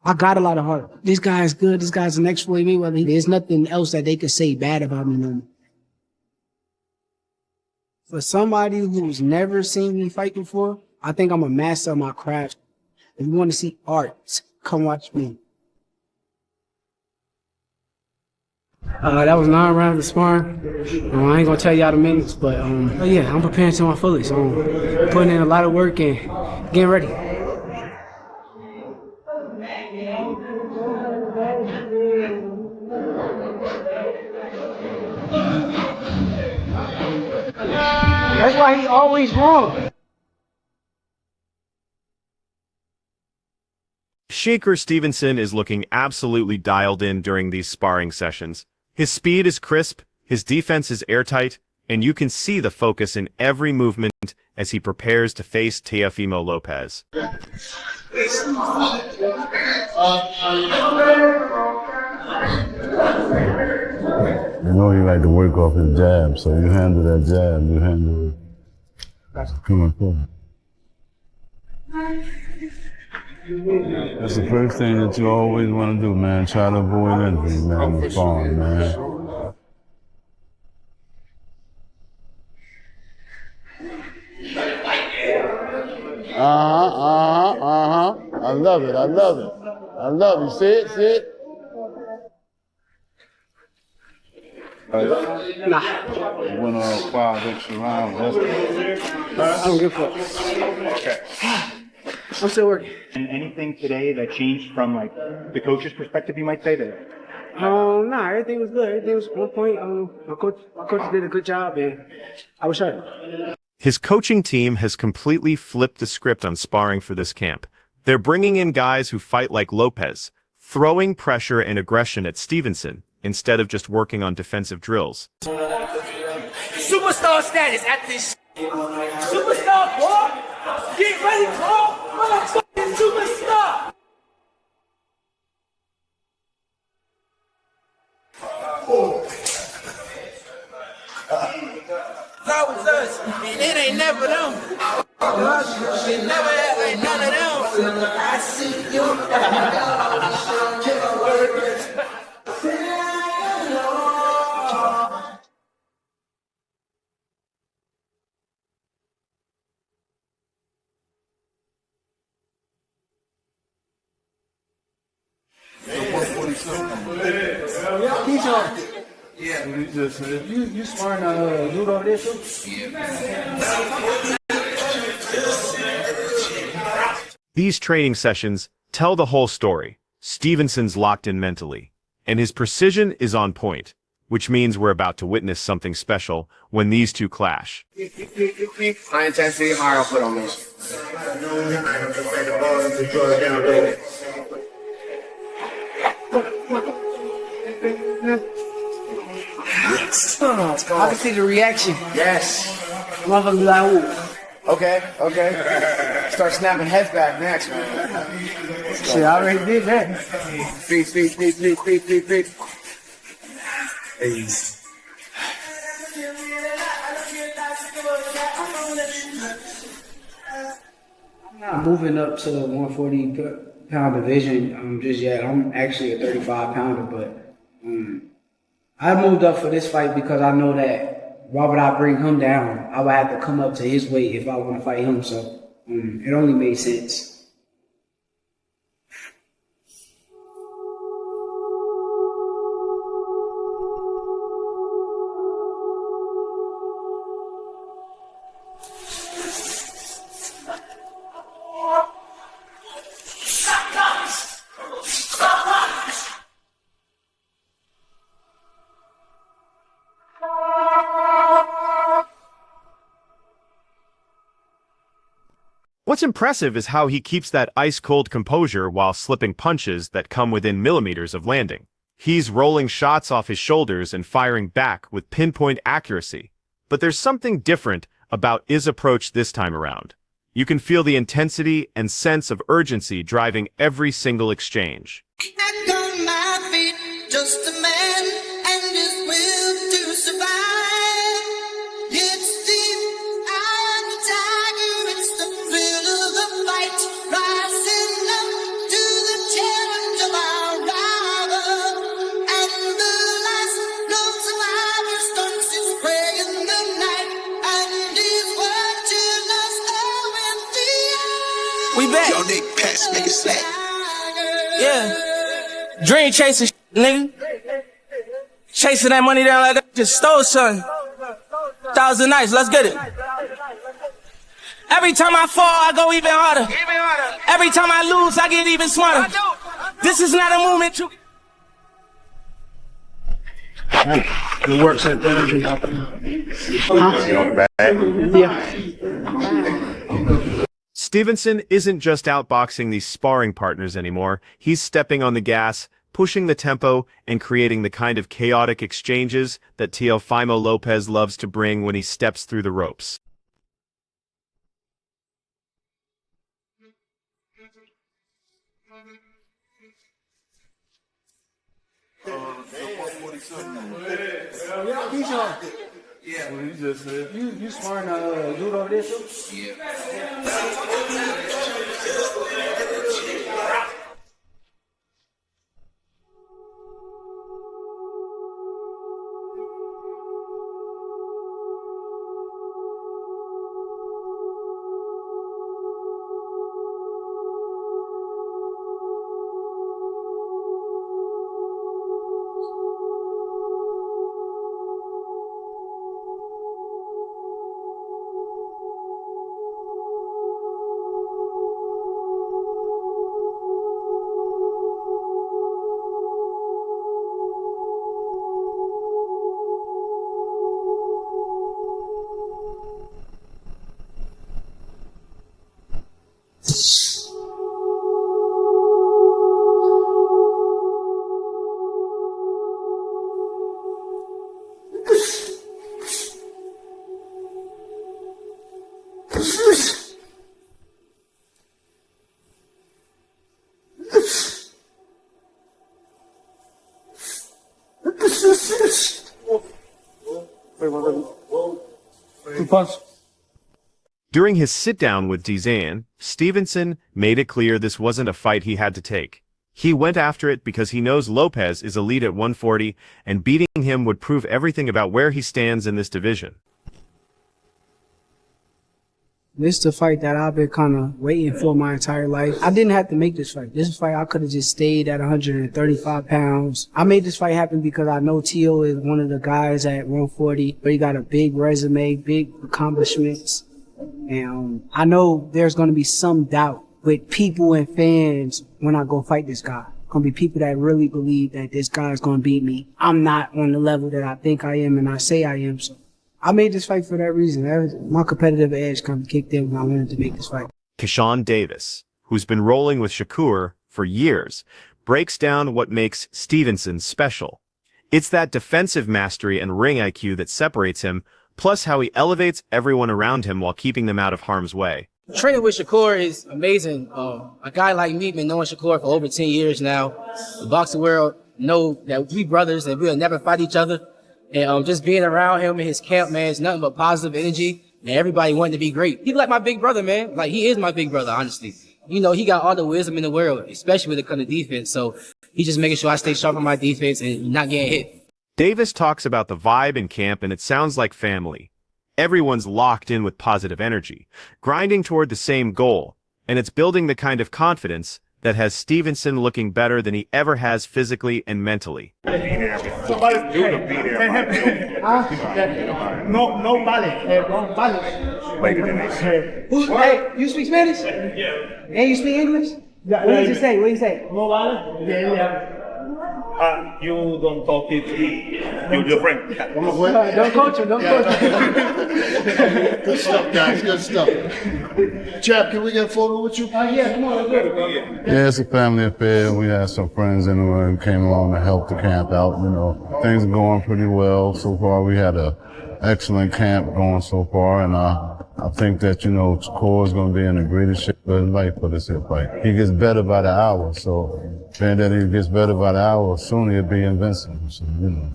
I got a lot of heart. This guy's good. This guy's the next Floyd Mayweather. There's nothing else that they could say bad about me no more. For somebody who's never seen me fight before, I think I'm a master of my craft. If you want to see art, come watch me. That was 9 rounds of sparring. I ain't gonna tell y'all the minutes, but yeah, I'm preparing to my fullest. Putting in a lot of work and getting ready. That's why he's always wrong. Shakur Stevenson is looking absolutely dialed in during these sparring sessions. His speed is crisp, his defense is airtight, and you can see the focus in every movement as he prepares to face Teofimo Lopez. You know he like to work off his jab, so you handle that jab, you handle it. Come on, come on. That's the first thing that you always want to do, man. Try to avoid injury, man, in the sparring, man. I love it, I love it. I love it. See it, see it? Nah. You went on 5 extra rounds. I don't give a fuck. Okay. I'm still working. And anything today that changed from like the coach's perspective, you might say that? Nah, everything was good. Everything was on point. My coach did a good job, and I was sharp. His coaching team has completely flipped the script on sparring for this camp. They're bringing in guys who fight like Lopez, throwing pressure and aggression at Stevenson instead of just working on defensive drills. Superstar status at this. Superstar, boy. Get ready, bro. Motherfucking superstar. That was us, and it ain't never them. It never ain't none of them. I see you. Yeah. You sparring dude over there too? These training sessions tell the whole story. Stevenson's locked in mentally, and his precision is on point, which means we're about to witness something special when these two clash. High intensity, high output on this. I can see the reaction. Yes. Motherfucker be like, ooh. Okay, okay. Start snapping heads back next, man. Shit, I already did that. Feet. Hey. I'm not moving up to the 140-pound division just yet. I'm actually a 35-pounder, but I moved up for this fight because I know that why would I bring him down? I would have to come up to his weight if I want to fight him, so it only made sense. What's impressive is how he keeps that ice-cold composure while slipping punches that come within millimeters of landing. He's rolling shots off his shoulders and firing back with pinpoint accuracy. But there's something different about his approach this time around. You can feel the intensity and sense of urgency driving every single exchange. Back on my feet, just a man and his will to survive. It's the eye of the tiger, it's the thrill of the fight, rising up to the challenge. Dream chasing, nigga. Chasing that money down like I just stole something. 1,000 nights, let's get it. Every time I fall, I go even harder. Every time I lose, I get even smarter. This is not a movement to... Good work, set the energy. Yeah. Stevenson isn't just outboxing these sparring partners anymore. He's stepping on the gas, pushing the tempo, and creating the kind of chaotic exchanges that Teofimo Lopez loves to bring when he steps through the ropes. Yeah, well, you just said you sparring a dude over there too? Yeah. During his sit-down with Dizan, Stevenson made it clear this wasn't a fight he had to take. He went after it because he knows Lopez is elite at 140, and beating him would prove everything about where he stands in this division. This is the fight that I've been kind of waiting for my entire life. I didn't have to make this fight. This fight, I could have just stayed at 135 pounds. I made this fight happen because I know Teo is one of the guys at 140, but he got a big resume, big accomplishments. And I know there's going to be some doubt with people and fans when I go fight this guy. Going to be people that really believe that this guy is going to beat me. I'm not on the level that I think I am and I say I am, so I made this fight for that reason. My competitive edge kind of kicked in when I wanted to make this fight. Keyshawn Davis, who's been rolling with Shakur for years, breaks down what makes Stevenson special. It's that defensive mastery and ring IQ that separates him, plus how he elevates everyone around him while keeping them out of harm's way. Training with Shakur is amazing. A guy like me been knowing Shakur for over 10 years now. The boxing world know that we brothers and we'll never fight each other. And just being around him in his camp, man, it's nothing but positive energy. And everybody wanting to be great. He's like my big brother, man. Like, he is my big brother, honestly. You know, he got all the wisdom in the world, especially when it comes to defense. So he's just making sure I stay sharp on my defense and not getting hit. Davis talks about the vibe in camp, and it sounds like family. Everyone's locked in with positive energy, grinding toward the same goal, and it's building the kind of confidence that has Stevenson looking better than he ever has physically and mentally. No balance. Hey, you speak Spanish? Yeah. And you speak English? What did you say? What did you say? No balance? Yeah. You don't talk it. Your friend. Don't coach him. Don't coach him. Good stuff, guys. Good stuff. Chap, can we get a photo with you? Yeah, come on. Let's do it. Yeah, it's a family affair. We had some friends in the room came along to help the camp out. You know, things are going pretty well so far. We had a excellent camp going so far, and I think that, you know, Shakur is going to be in the greatest shape of his life for this fight. He gets better by the hour, so being that he gets better by the hour, soon he'll be invincible. So, you know,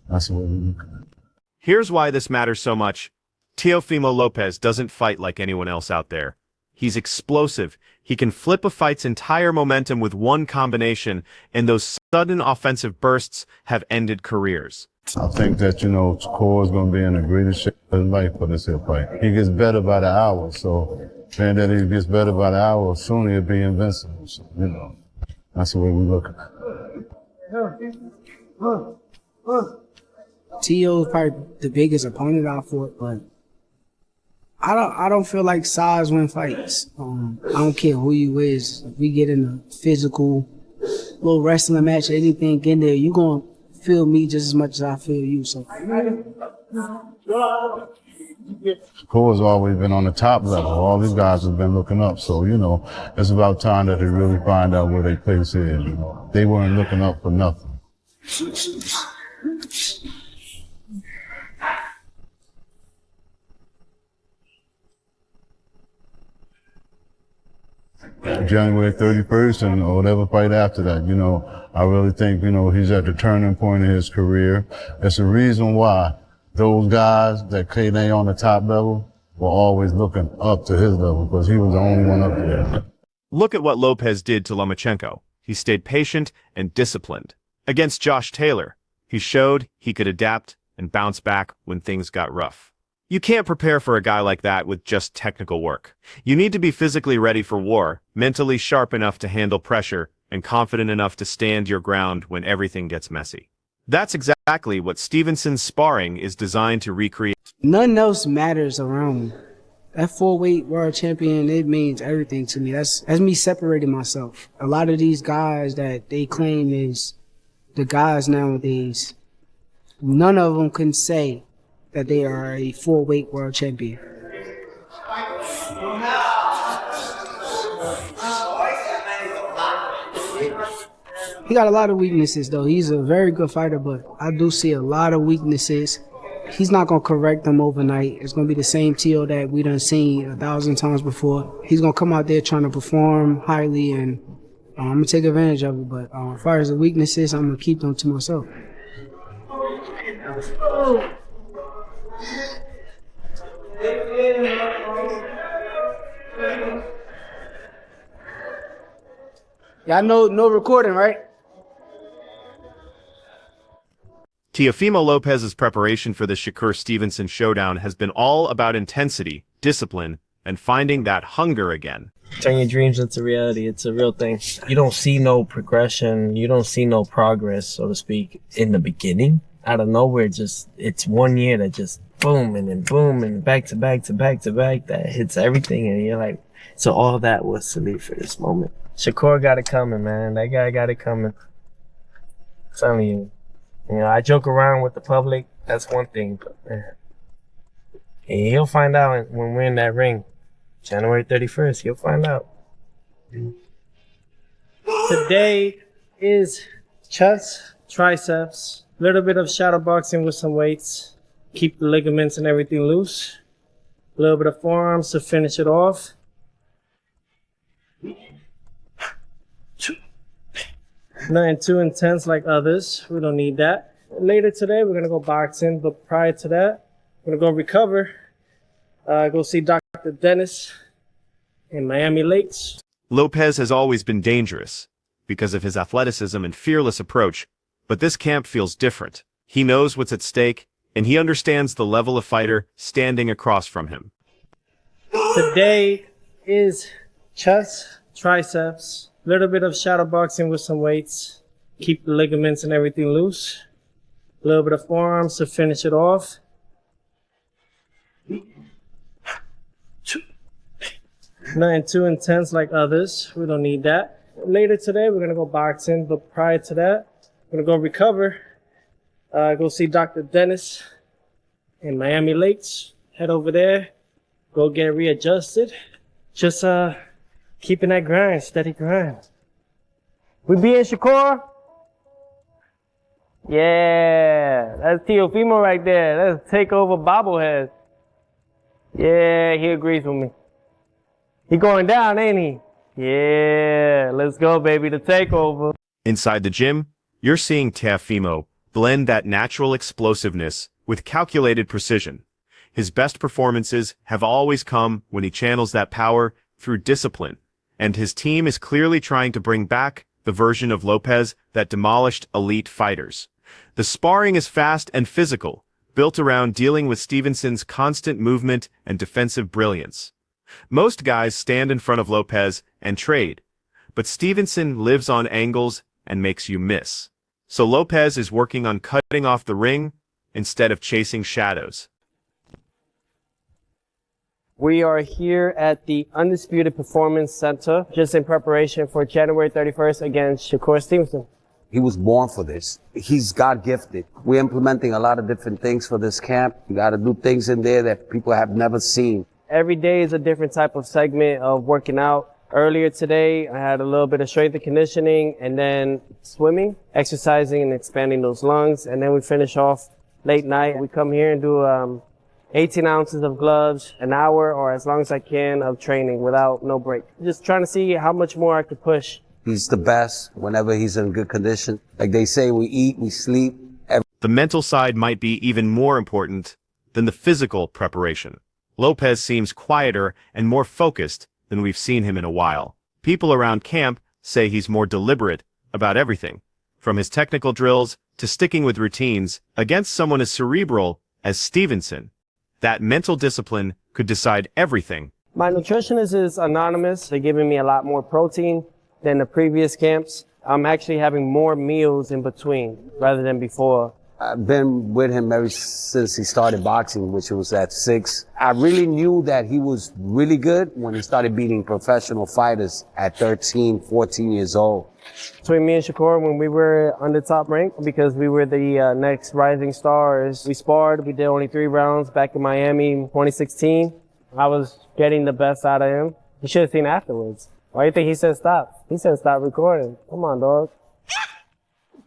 that's what we look at. Here's why this matters so much. Teofimo Lopez doesn't fight like anyone else out there. He's explosive. He can flip a fight's entire momentum with one combination, and those sudden offensive bursts have ended careers. I think that, you know, Shakur is going to be in the greatest shape of his life for this fight. He gets better by the hour, so being that he gets better by the hour, soon he'll be invincible. So, you know, that's the way we look at it. T.O. is probably the biggest opponent I fought, but I don't feel like size win fights. I don't care who you is. If we get in a physical little wrestling match or anything in there, you gonna feel me just as much as I feel you. So Shakur's always been on the top level. All these guys have been looking up. So, it's about time that they really find out where their place is. They weren't looking up for nothing. January 31st and whatever fight after that, I really think, he's at the turning point in his career. It's the reason why those guys that came in on the top level were always looking up to his level because he was the only one up there. Look at what Lopez did to Lomachenko. He stayed patient and disciplined. Against Josh Taylor, he showed he could adapt and bounce back when things got rough. You can't prepare for a guy like that with just technical work. You need to be physically ready for war, mentally sharp enough to handle pressure, and confident enough to stand your ground when everything gets messy. That's exactly what Stevenson's sparring is designed to recreate. nothing else matters around me. That 4-weight world champion, it means everything to me. That's me separating myself. A lot of these guys that they claim is the guys nowadays, none of them can say that they are a 4-weight world champion. He got a lot of weaknesses, though. He's a very good fighter, but I do see a lot of weaknesses. He's not going to correct them overnight. It's going to be the same T.O. that we done seen 1,000 times before. He's going to come out there trying to perform highly, and I'm going to take advantage of it. But as far as the weaknesses, I'm going to keep them to myself. Y'all know no recording, right? Teofimo Lopez's preparation for the Shakur Stevenson showdown has been all about intensity, discipline, and finding that hunger again. Turn your dreams into reality. It's a real thing. You don't see no progression. You don't see no progress, so to speak, in the beginning. Out of nowhere, it's 1 year that just boom and then boom and back to back to back to back that hits everything, and you're like, so all that was to leave for this moment. Shakur got it coming, man. That guy got it coming. I'm telling you. I joke around with the public. That's one thing, but man, he'll find out when we're in that ring. January 31st, he'll find out. Today is chest, triceps, a little bit of shadow boxing with some weights. Keep the ligaments and everything loose. A little bit of forearms to finish it off. Nothing too intense like others. We don't need that. Later today, we're going to go boxing, but prior to that, we're going to go recover. Go see Dr. Dennis in Miami Lakes. Lopez has always been dangerous because of his athleticism and fearless approach, but this camp feels different. He knows what's at stake, and he understands the level of fighter standing across from him. Today is chest, triceps, a little bit of shadow boxing with some weights. Keep the ligaments and everything loose. A little bit of forearms to finish it off. Nothing too intense like others. We don't need that. Later today, we're going to go boxing, but prior to that, we're going to go recover. Go see Dr. Dennis in Miami Lakes. Head over there. Go get readjusted. Just keeping that grind, steady grind. We be in Shakur? Yeah, that's Teofimo right there. That's takeover bobblehead. Yeah, he agrees with me. He going down, ain't he? Yeah, let's go, baby, the takeover. Inside the gym, you're seeing Teofimo blend that natural explosiveness with calculated precision. His best performances have always come when he channels that power through discipline, and his team is clearly trying to bring back the version of Lopez that demolished elite fighters. The sparring is fast and physical, built around dealing with Stevenson's constant movement and defensive brilliance. Most guys stand in front of Lopez and trade, but Stevenson lives on angles and makes you miss. So Lopez is working on cutting off the ring instead of chasing shadows. We are here at the Undisputed Performance Center, just in preparation for January 31st against Shakur Stevenson. He was born for this. He's God gifted. We're implementing a lot of different things for this camp. You got to do things in there that people have never seen. Every day is a different type of segment of working out. Earlier today, I had a little bit of strength and conditioning and then swimming, exercising and expanding those lungs. And then we finish off late night. We come here and do 18 ounces of gloves, an hour or as long as I can of training without no break. Just trying to see how much more I could push. He's the best whenever he's in good condition. Like they say, we eat, we sleep. The mental side might be even more important than the physical preparation. Lopez seems quieter and more focused than we've seen him in a while. People around camp say he's more deliberate about everything, from his technical drills to sticking with routines against someone as cerebral as Stevenson. That mental discipline could decide everything. My nutritionist is anonymous. They're giving me a lot more protein than the previous camps. I'm actually having more meals in between rather than before. I've been with him ever since he started boxing, which was at 6. I really knew that he was really good when he started beating professional fighters at 13, 14 years old. Between me and Shakur, when we were under top rank, because we were the next rising stars, we sparred. We did only 3 rounds back in Miami in 2016. I was getting the best out of him. You should have seen afterwards. Why do you think he said stop? He said stop recording. Come on, dog.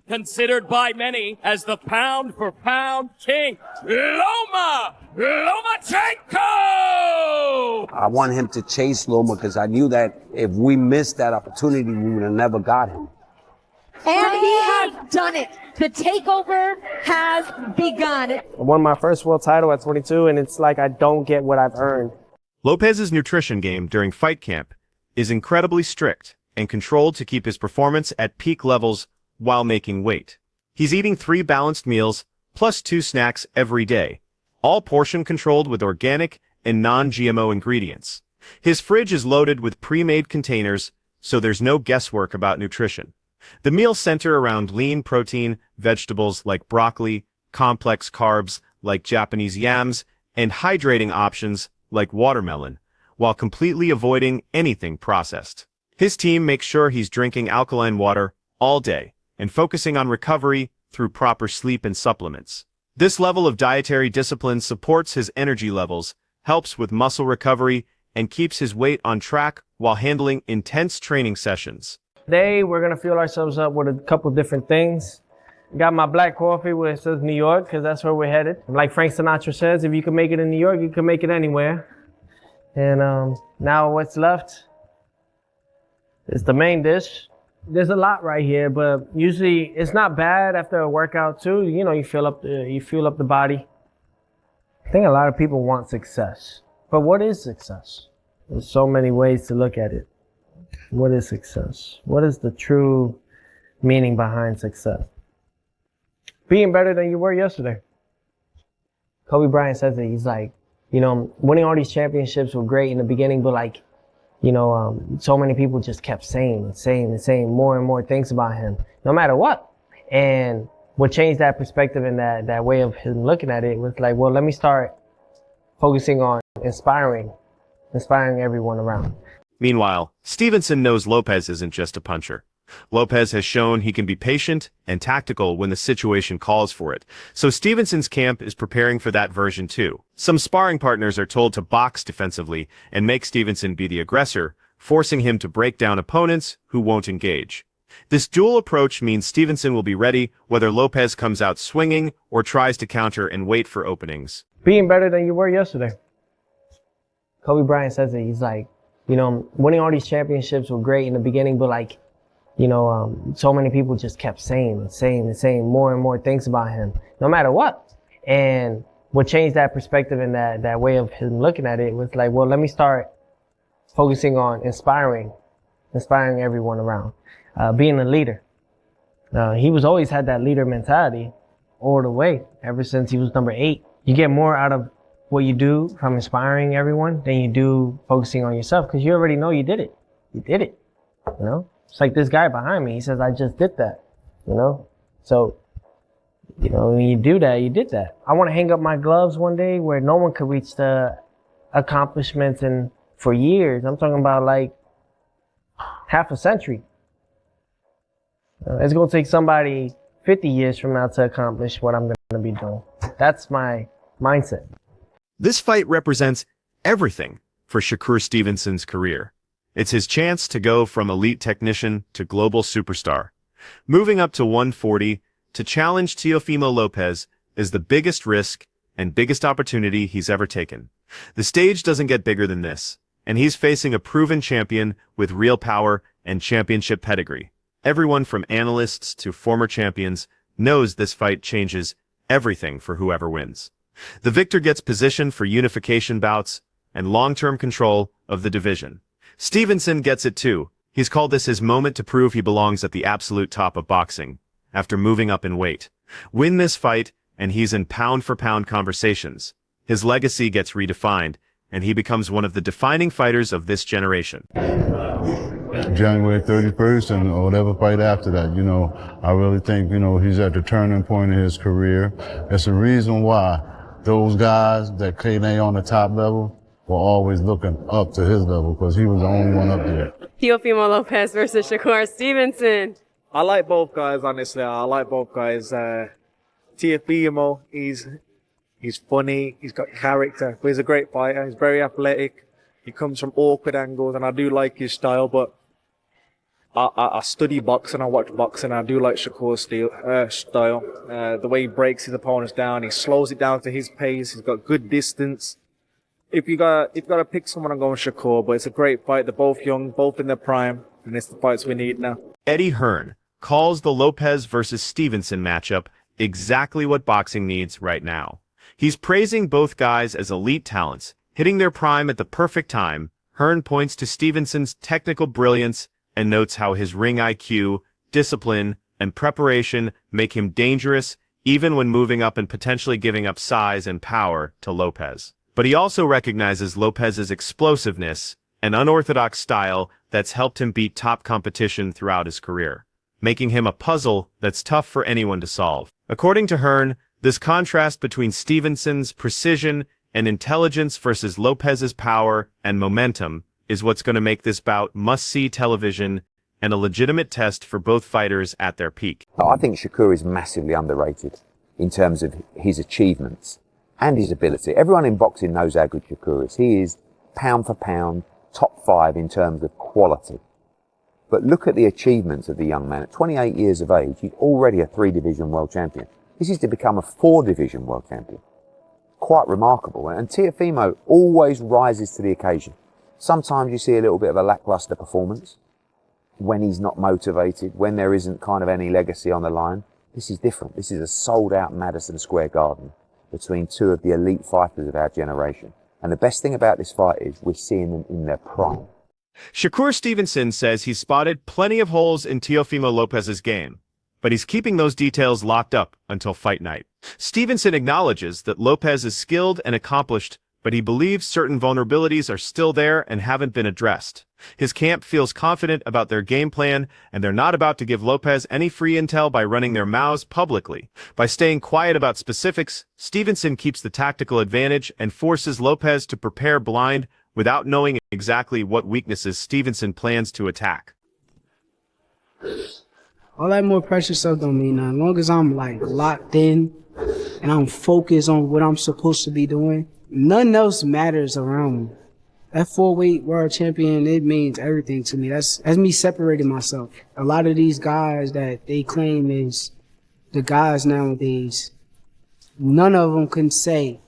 Considered by many as the pound-for-pound king, Lomachenko! I want him to chase Loma because I knew that if we missed that opportunity, we would have never got him. And he has done it. The takeover has begun. I won my first world title at 22, and it's like I don't get what I've earned. Lopez's nutrition game during fight camp is incredibly strict and controlled to keep his performance at peak levels while making weight. He's eating 3 balanced meals plus 2 snacks every day, all portion controlled with organic and non-GMO ingredients. His fridge is loaded with pre-made containers, so there's no guesswork about nutrition. The meals center around lean protein, vegetables like broccoli, complex carbs like Japanese yams, and hydrating options like watermelon, while completely avoiding anything processed. His team makes sure he's drinking alkaline water all day and focusing on recovery through proper sleep and supplements. This level of dietary discipline supports his energy levels, helps with muscle recovery, and keeps his weight on track while handling intense training sessions. Today, we're going to fuel ourselves up with a couple different things. Got my black coffee where it says New York, because that's where we're headed. Like Frank Sinatra says, if you can make it in New York, you can make it anywhere. And now what's left is the main dish. There's a lot right here, but usually it's not bad after a workout too. You know, you fuel up the body. I think a lot of people want success, but what is success? There's so many ways to look at it. What is success? What is the true meaning behind success? Being better than you were yesterday. Kobe Bryant says it. He's like, you know, winning all these championships were great in the beginning, but like, you know, so many people just kept saying more and more things about him, no matter what. And what changed that perspective and that way of him looking at it was like, well, let me start focusing on inspiring everyone around. Meanwhile, Stevenson knows Lopez isn't just a puncher. Lopez has shown he can be patient and tactical when the situation calls for it, so Stevenson's camp is preparing for that version too. Some sparring partners are told to box defensively and make Stevenson be the aggressor, forcing him to break down opponents who won't engage. This dual approach means Stevenson will be ready whether Lopez comes out swinging or tries to counter and wait for openings. Being better than you were yesterday. Kobe Bryant says it. He's like, you know, winning all these championships were great in the beginning, but like, you know, so many people just kept saying more and more things about him, no matter what. And what changed that perspective and that way of him looking at it was like, well, let me start focusing on inspiring everyone around, being a leader. He was always had that leader mentality all the way, ever since he was number 8. You get more out of what you do from inspiring everyone than you do focusing on yourself, because you already know you did it. You did it, you know? It's like this guy behind me, he says, I just did that, you know? So, you know, when you do that, you did that. I want to hang up my gloves one day where no one could reach the accomplishments and for years. I'm talking about like half a century. It's going to take somebody 50 years from now to accomplish what I'm going to be doing. That's my mindset. This fight represents everything for Shakur Stevenson's career. It's his chance to go from elite technician to global superstar. Moving up to 140 to challenge Teofimo Lopez is the biggest risk and biggest opportunity he's ever taken. The stage doesn't get bigger than this, and he's facing a proven champion with real power and championship pedigree. Everyone from analysts to former champions knows this fight changes everything for whoever wins. The victor gets position for unification bouts and long-term control of the division. Stevenson gets it too. He's called this his moment to prove he belongs at the absolute top of boxing after moving up in weight. Win this fight, and he's in pound-for-pound conversations. His legacy gets redefined, and he becomes one of the defining fighters of this generation. January 31st and whatever fight after that, you know, I really think, you know, he's at the turning point of his career. It's the reason why those guys that came on the top level were always looking up to his level because he was the only one up there. Teofimo Lopez versus Shakur Stevenson. I like both guys, honestly. I like both guys. Teofimo, he's funny, he's got character, but he's a great fighter. He's very athletic. He comes from awkward angles, and I do like his style, but I study boxing, I watch boxing, and I do like Shakur's style. The way he breaks his opponents down, he slows it down to his pace, he's got good distance. If you got to pick someone, I'm going Shakur, but it's a great fight. They're both young, both in their prime, and it's the fights we need now. Eddie Hearn calls the Lopez versus Stevenson matchup exactly what boxing needs right now. He's praising both guys as elite talents, hitting their prime at the perfect time. Hearn points to Stevenson's technical brilliance and notes how his ring IQ, discipline, and preparation make him dangerous even when moving up and potentially giving up size and power to Lopez. But he also recognizes Lopez's explosiveness and unorthodox style that's helped him beat top competition throughout his career, making him a puzzle that's tough for anyone to solve. According to Hearn, this contrast between Stevenson's precision and intelligence versus Lopez's power and momentum is what's going to make this bout must-see television and a legitimate test for both fighters at their peak. I think Shakur is massively underrated in terms of his achievements and his ability. Everyone in boxing knows how good Shakur is. He is pound for pound, top 5 in terms of quality. But look at the achievements of the young man. At 28 years of age, he's already a 3-division world champion. This is to become a 4-division world champion. Quite remarkable. And Teofimo always rises to the occasion. Sometimes you see a little bit of a lackluster performance when he's not motivated, when there isn't kind of any legacy on the line. This is different. This is a sold-out Madison Square Garden between two of the elite fighters of our generation. And the best thing about this fight is we're seeing them in their prime. Shakur Stevenson says he's spotted plenty of holes in Teofimo Lopez's game, but he's keeping those details locked up until fight night. Stevenson acknowledges that Lopez is skilled and accomplished, but he believes certain vulnerabilities are still there and haven't been addressed. His camp feels confident about their game plan, and they're not about to give Lopez any free intel by running their mouths publicly. By staying quiet about specifics, Stevenson keeps the tactical advantage and forces Lopez to prepare blind without knowing exactly what weaknesses Stevenson plans to attack. All that more pressure stuff don't mean nothing. As long as I'm like locked in and I'm focused on what I'm supposed to be doing, nothing else matters around me. That 4-weight world champion, it means everything to me. That's me separating myself. A lot of these guys that they claim is the guys nowadays, none of them can say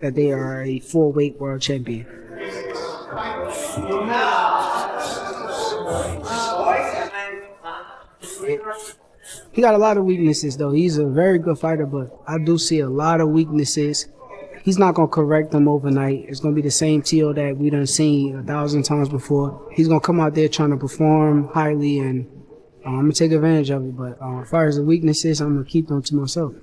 that they are a 4-weight world champion. He got a lot of weaknesses though. He's a very good fighter, but I do see a lot of weaknesses. He's not going to correct them overnight. It's going to be the same Teo that we done seen 1,000 times before. He's going to come out there trying to perform highly, and I'm going to take advantage of it. But as far as the weaknesses, I'm going to keep them to myself.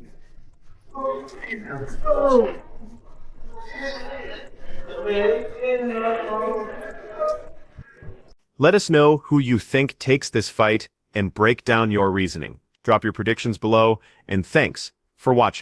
Let us know who you think takes this fight and break down your reasoning. Drop your predictions below, and thanks for watching.